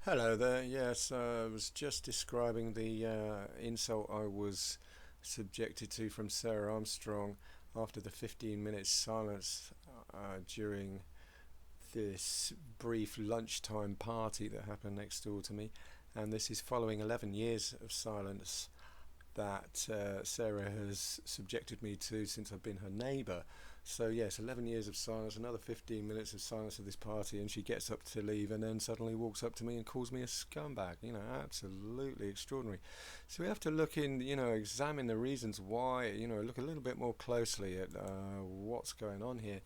Hello there. Yes, I was just describing the insult I was subjected to from Sarah Armstrong after the 15 minutes silence during this brief lunchtime party that happened next door to me. And this is following 11 years of silence that Sarah has subjected me to since I've been her neighbour. So yes, 11 years of silence, another 15 minutes of silence at this party, and she gets up to leave, and then suddenly walks up to me and calls me a scumbag. Absolutely extraordinary. So we have to look in, examine the reasons why. Look a little bit more closely at what's going on here.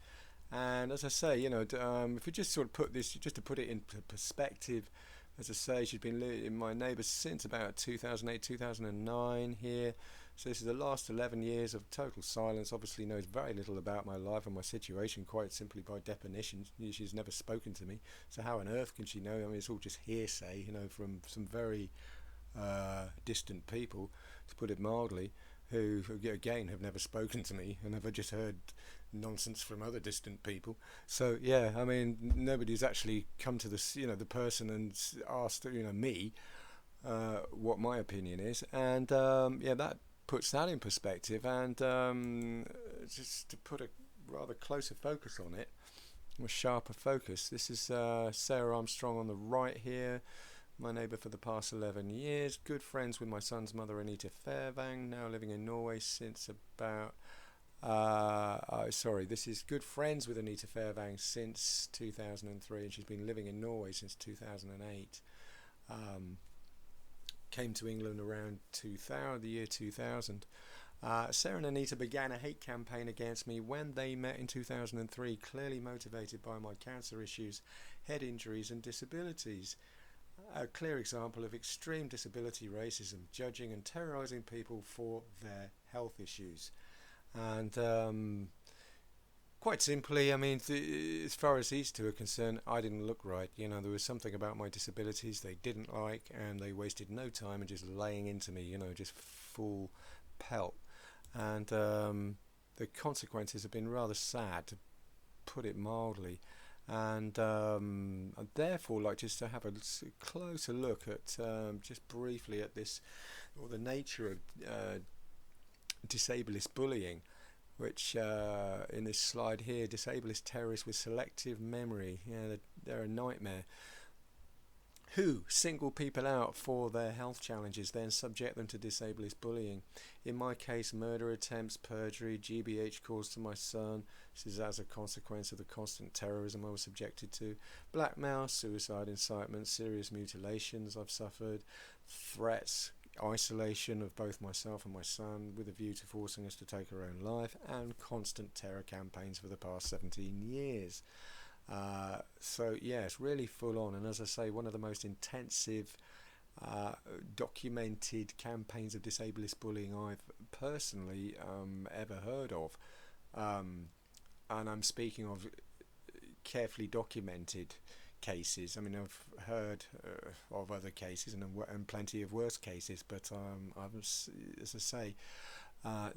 And as I say, if we just sort of put this, just to put it into perspective, as I say, she's been in my neighbour since about 2008, 2009 here. So this is the last 11 years of total silence. Obviously knows very little about my life and my situation, quite simply by definition. She's never spoken to me. So how on earth can she know? I mean, it's all just hearsay, from some very distant people, to put it mildly, who again have never spoken to me and have just heard nonsense from other distant people. So yeah, I mean, nobody's actually come to this, the person and asked, me, what my opinion is, and yeah, that puts that in perspective. And just to put a rather closer focus on it, a sharper focus. This is Sarah Armstrong on the right here. My neighbour for the past 11 years, good friends with my son's mother Anita Fairvang, now living in Norway since about this is good friends with Anita Fairvang since 2003, and she's been living in Norway since 2008. Came to England around the year 2000. Sarah and Anita began a hate campaign against me when they met in 2003, clearly motivated by my cancer issues, head injuries and disabilities. A clear example of extreme disability racism, judging and terrorising people for their health issues. And quite simply, I mean, as far as these two are concerned, I didn't look right. There was something about my disabilities they didn't like, and they wasted no time in just laying into me, just full pelt. And the consequences have been rather sad, to put it mildly. And I'd therefore like just to have a closer look at, just briefly, at this, or the nature of disabilist bullying, which in this slide here, disabilist terrorists with selective memory, they're a nightmare, who single people out for their health challenges, then subject them to disabilist bullying. In my case, murder attempts, perjury, GBH caused to my son. This is as a consequence of the constant terrorism I was subjected to. Blackmail, suicide incitement, serious mutilations I've suffered, threats, isolation of both myself and my son with a view to forcing us to take our own life, and constant terror campaigns for the past 17 years. So yeah, it's really full on, and as I say, one of the most intensive documented campaigns of disabilist bullying I've personally ever heard of. And I'm speaking of carefully documented cases. I mean, I've heard of other cases and plenty of worse cases, but I've, as I say, uh,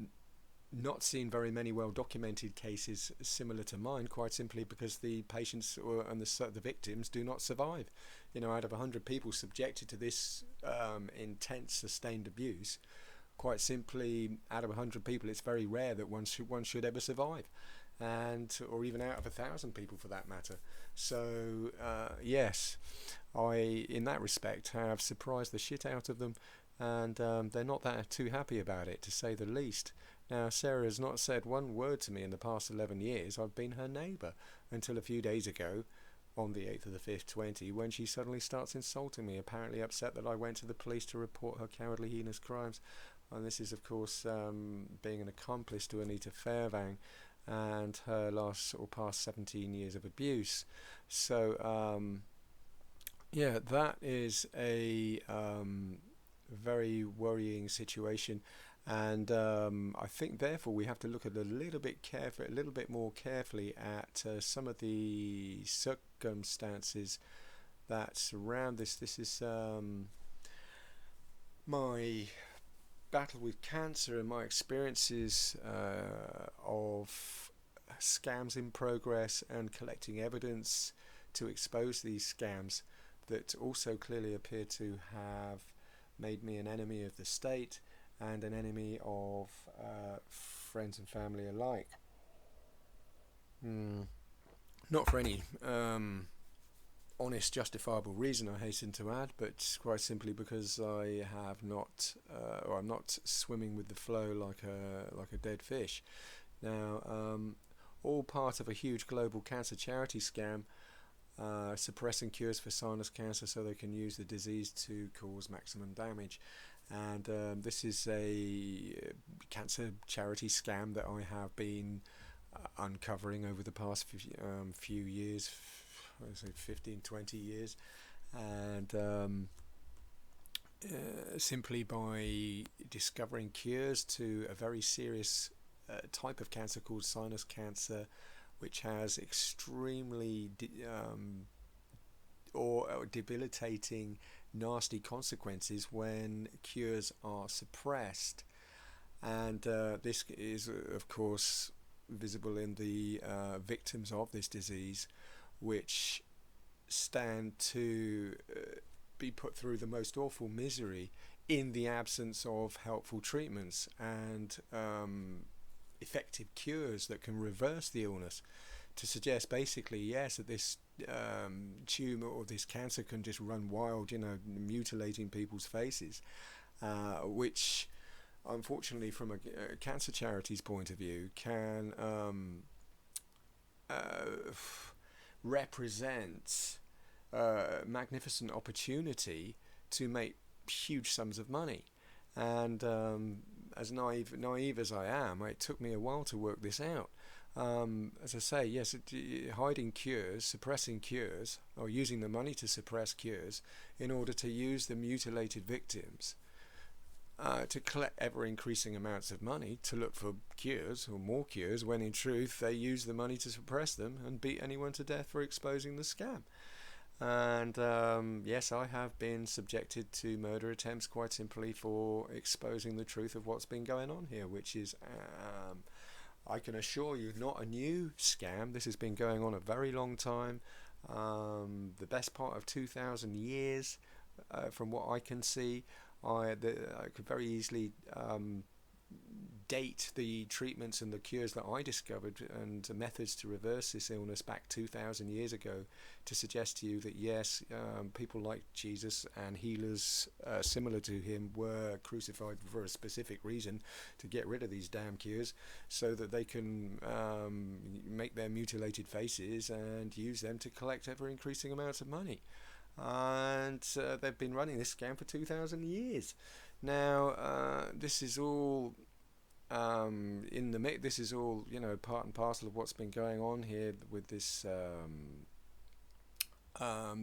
not seen very many well documented cases similar to mine, quite simply because the patients and the victims do not survive. Out of 100 people subjected to this intense sustained abuse, quite simply, out of 100 people, it's very rare that one should ever survive, and or even out of 1,000 people for that matter. So yes, I, in that respect, have surprised the shit out of them, and they're not that too happy about it, to say the least. Now, Sarah has not said one word to me in the past 11 years. I've been her neighbour until a few days ago, on the 8th of the 5th, 20, when she suddenly starts insulting me, apparently upset that I went to the police to report her cowardly, heinous crimes. And this is, of course, being an accomplice to Anita Fairvang and her last or past 17 years of abuse. So, yeah, that is a very worrying situation, and I think therefore we have to look at a little bit more carefully at some of the circumstances that surround this. This is my battle with cancer and my experiences of scams in progress and collecting evidence to expose these scams. that also clearly appear to have made me an enemy of the state and an enemy of friends and family alike. Mm, not for any honest, justifiable reason, I hasten to add, but quite simply because I have not, or I'm not swimming with the flow like a dead fish. Now, all part of a huge global cancer charity scam, suppressing cures for sinus cancer so they can use the disease to cause maximum damage. And this is a cancer charity scam that I have been uncovering over the past few years, I say 15, 20 years, and simply by discovering cures to a very serious type of cancer called sinus cancer, which has extremely or debilitating, nasty consequences when cures are suppressed. And this is, of course, visible in the victims of this disease, which stand to be put through the most awful misery in the absence of helpful treatments and effective cures that can reverse the illness. To suggest basically, yes, that this tumour or this cancer can just run wild, mutilating people's faces, which unfortunately from a cancer charity's point of view can represent magnificent opportunity to make huge sums of money. And as naive as I am, it took me a while to work this out. As I say, yes, hiding cures, suppressing cures, or using the money to suppress cures in order to use the mutilated victims to collect ever-increasing amounts of money to look for cures or more cures, when in truth they use the money to suppress them and beat anyone to death for exposing the scam. And yes, I have been subjected to murder attempts quite simply for exposing the truth of what's been going on here, which is, I can assure you, not a new scam. This has been going on a very long time, the best part of 2,000 years, from what I can see. I could very easily date the treatments and the cures that I discovered and methods to reverse this illness back 2,000 years ago, to suggest to you that yes, people like Jesus and healers similar to him were crucified for a specific reason, to get rid of these damn cures so that they can make their mutilated faces and use them to collect ever increasing amounts of money. And they've been running this scam for 2,000 years. Now, this is all in the mix. This is all, part and parcel of what's been going on here with this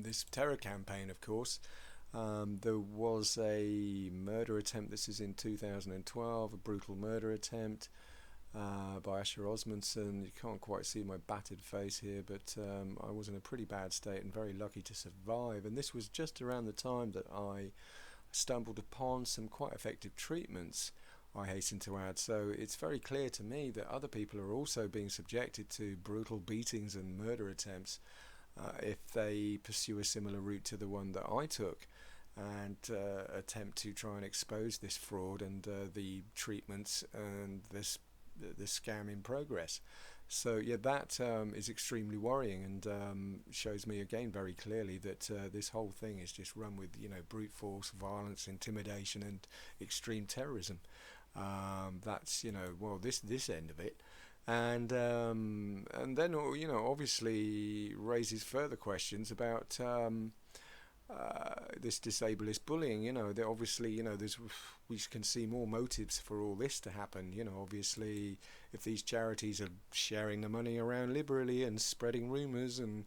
this terror campaign. Of course, there was a murder attempt. This is in 2012, a brutal murder attempt by Asher Osmondson. You can't quite see my battered face here, but I was in a pretty bad state and very lucky to survive. And this was just around the time that I stumbled upon some quite effective treatments, I hasten to add. So it's very clear to me that other people are also being subjected to brutal beatings and murder attempts if they pursue a similar route to the one that I took, and attempt to try and expose this fraud and the treatments and the scam in progress. So yeah, that is extremely worrying, and shows me again very clearly that this whole thing is just run with brute force, violence, intimidation, and extreme terrorism. That's this end of it, and then obviously raises further questions about this disableist bullying. There obviously we can see more motives for all this to happen. Obviously, if these charities are sharing the money around liberally and spreading rumours and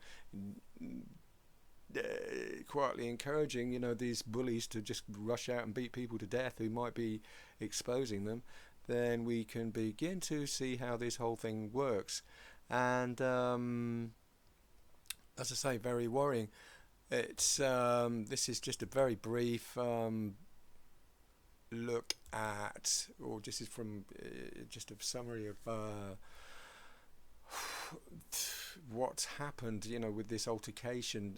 quietly encouraging these bullies to just rush out and beat people to death who might be exposing them, then we can begin to see how this whole thing works. And as I say, very worrying. It's this is just a very brief look at, or this is from just a summary of what's happened, with this altercation